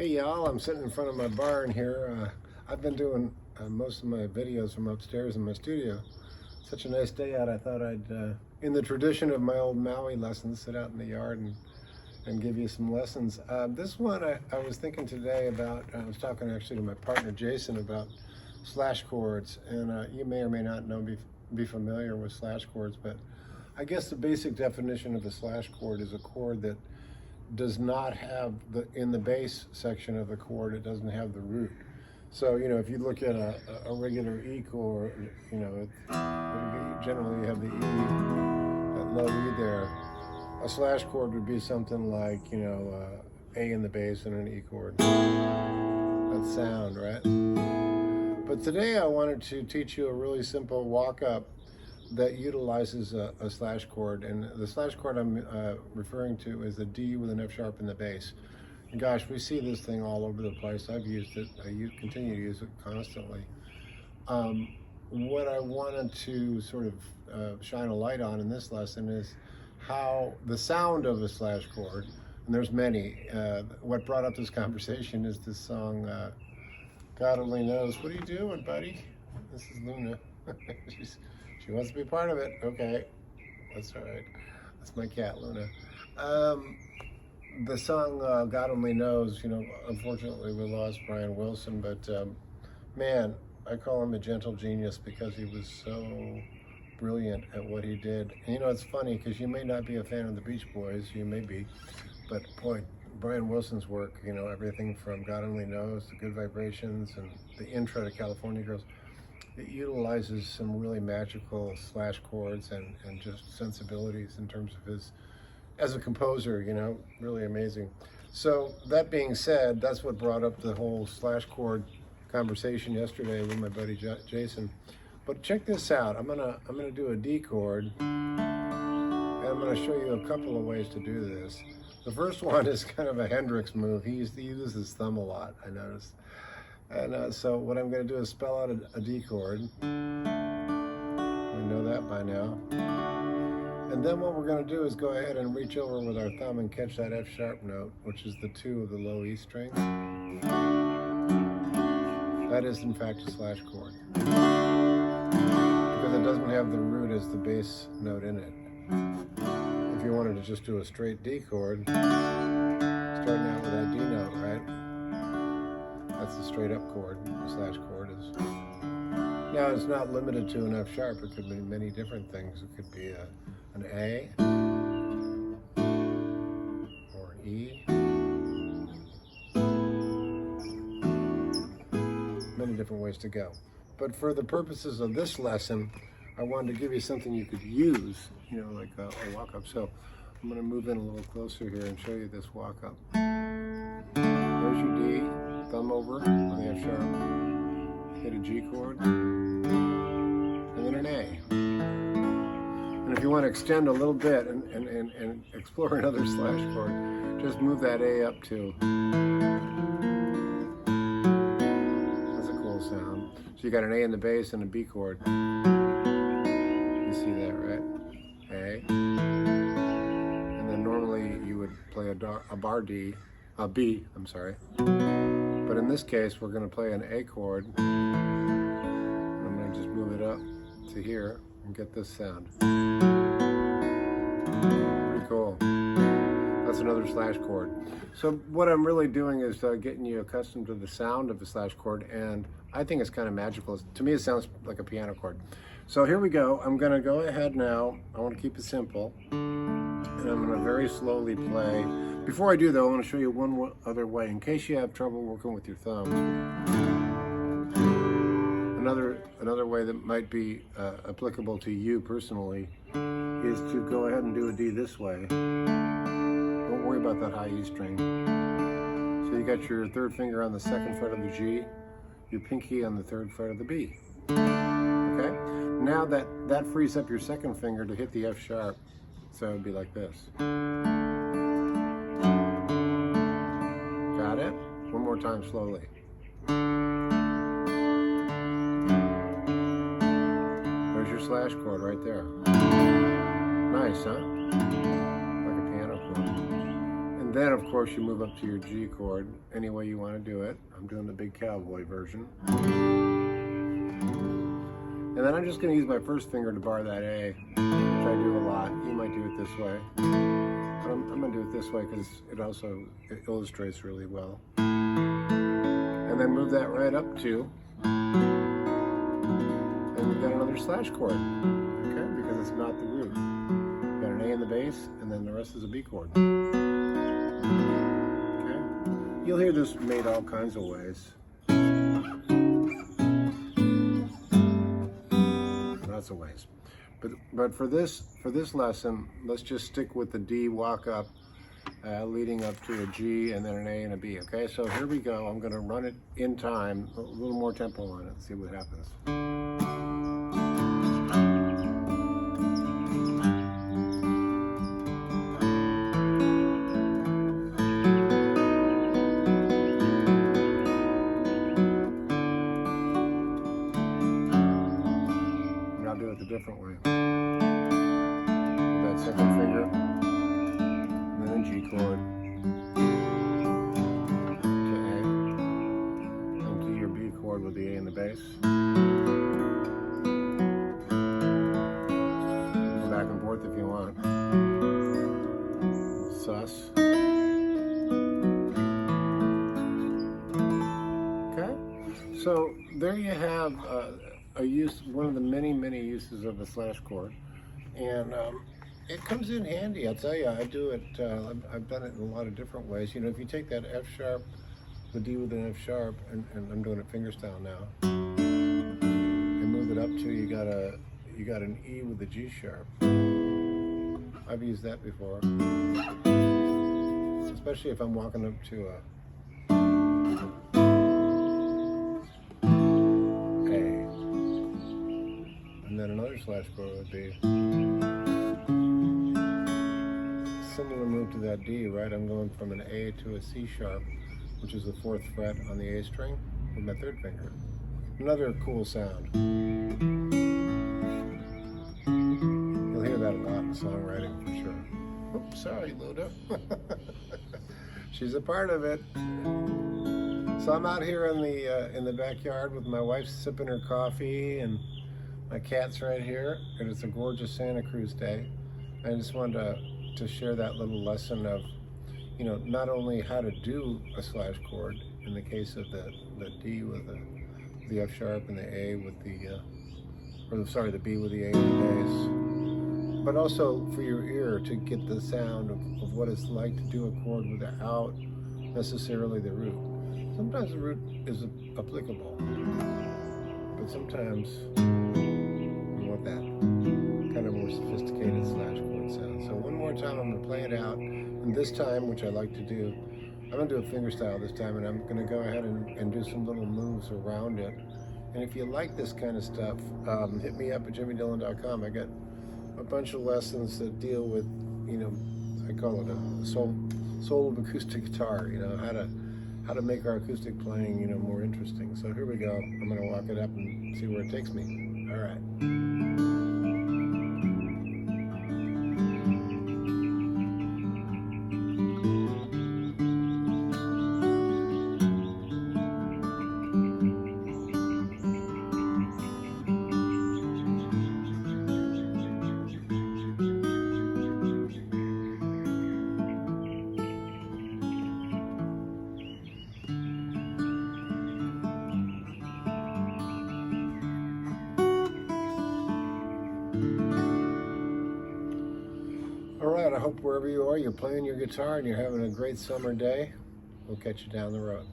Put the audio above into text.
Hey y'all, I'm sitting in front of my barn here. I've been doing most of my videos from upstairs in my studio. Such a nice day out, I thought I'd, in the tradition of my old Maui lessons, sit out in the yard and give you some lessons. This one I was thinking today about, I was talking actually to my partner Jason about slash chords, and you may or may not be familiar with slash chords, but I guess the basic definition of a slash chord is a chord that does not have in the bass section of the chord, it doesn't have the root. So, you know, if you look at a regular E chord, you know, generally you have the E, that low E there. A slash chord would be something like, you know, A in the bass and an E chord. That sound, right? But today I wanted to teach you a really simple walk-up that utilizes a slash chord, and the slash chord I'm referring to is a D with an F sharp in the bass. And gosh, we see this thing all over the place. I've used it, continue to use it constantly. What I wanted to sort of shine a light on in this lesson is how the sound of a slash chord, and there's many, what brought up this conversation is this song, God Only Knows. What are you doing, buddy? This is Luna. She wants to be part of it. Okay, that's all right. That's my cat, Luna. The song God Only Knows, you know, unfortunately we lost Brian Wilson, but man, I call him a gentle genius because he was so brilliant at what he did. And you know, it's funny because you may not be a fan of the Beach Boys, you may be, but boy, Brian Wilson's work, you know, everything from God Only Knows to Good Vibrations and the intro to California Girls, it utilizes some really magical slash chords and just sensibilities in terms of his, as a composer, you know, really amazing. So that being said, that's what brought up the whole slash chord conversation yesterday with my buddy Jason. But check this out. I'm gonna do a D chord, and I'm gonna show you a couple of ways to do this. The first one is kind of a Hendrix move. He uses his thumb a lot, I noticed. And so what I'm going to do is spell out a D chord. We know that by now. And then what we're going to do is go ahead and reach over with our thumb and catch that F sharp note, which is the 2 of the low E string. That is in fact a slash chord, because it doesn't have the root as the bass note in it. If you wanted to just do a straight D chord, starting out with that D note, right? That's the straight up chord. The slash chord is. Now it's not limited to an F sharp. It could be many different things. It could be an A or E. Many different ways to go. But for the purposes of this lesson, I wanted to give you something you could use, you know, like a walk up. So I'm going to move in a little closer here and show you this walk up. There's your D. Thumb over on the F sharp, hit a G chord, and then an A. And if you want to extend a little bit and explore another slash chord, just move that A up too. That's a cool sound. So you got an A in the bass and a B chord. You see that, right? A. And then normally you would play a B, I'm sorry. But in this case, we're going to play an A chord. I'm going to just move it up to here and get this sound. Pretty cool. That's another slash chord. So what I'm really doing is getting you accustomed to the sound of a slash chord, and I think it's kind of magical. To me, it sounds like a piano chord. So here we go. I'm going to go ahead now. I want to keep it simple, and I'm going to very slowly play. Before I do though, I want to show you one other way, in case you have trouble working with your thumb. Another way that might be applicable to you personally is to go ahead and do a D this way. Don't worry about that high E string. So you got your third finger on the second fret of the G, your pinky on the third fret of the B. Okay? Now that frees up your second finger to hit the F sharp. So it would be like this. Got it? One more time slowly. There's your slash chord right there. Nice, huh? Like a piano chord. And Then, of course, you move up to your G chord any way you want to do it. I'm doing the big cowboy version. And then I'm just going to use my first finger to bar that A, which I do a lot. You might do it this way. But I'm going to do it this way because it illustrates really well. And then move that right up to, and you've got another slash chord, okay? Because it's not the root. You've got an A in the bass, and then the rest is a B chord. Okay? You'll hear this made all kinds of ways. Lots of ways. But for this lesson, let's just stick with the D walk up, leading up to a G and then an A and a B. Okay, so here we go. I'm going to run it in time, a little more tempo on it, see what happens. And I'll do it the different way. With that second finger. G chord to A, and to your B chord with the A in the bass. Go back and forth if you want. Sus. Okay, so there you have one of the many uses of the slash chord, and it comes in handy, I'll tell you. I do it, I've done it in a lot of different ways. You know, if you take that F sharp, the D with an F sharp, and I'm doing it fingerstyle now, and move it up to, you got an E with the G sharp. I've used that before, especially if I'm walking up to a A. And then another slash chord would be similar move to that D, right? I'm going from an A to a C sharp, which is the 4th fret on the A string with my 3rd finger. Another cool sound. You'll hear that a lot in songwriting for sure. Oops, sorry, Luda. She's a part of it. So I'm out here in the backyard with my wife sipping her coffee, and my cat's right here, and it's a gorgeous Santa Cruz day. I just wanted to share that little lesson of, you know, not only how to do a slash chord in the case of the D with the F sharp and the A with the B with the A and the bass, but also for your ear to get the sound of what it's like to do a chord without necessarily the root. Sometimes the root is applicable, but sometimes you want that kind of more sophisticated slash chord sound. So one more time, I'm going to play it out, and this time, which I like to do, I'm going to do a fingerstyle this time, and I'm going to go ahead and do some little moves around it. And if you like this kind of stuff, hit me up at jimmydillon.com. I got a bunch of lessons that deal with, you know, I call it a soul of acoustic guitar, you know, how to make our acoustic playing, you know, more interesting. So here we go. I'm going to walk it up and see where it takes me. All right. All right, I hope wherever you are, you're playing your guitar and you're having a great summer day. We'll catch you down the road.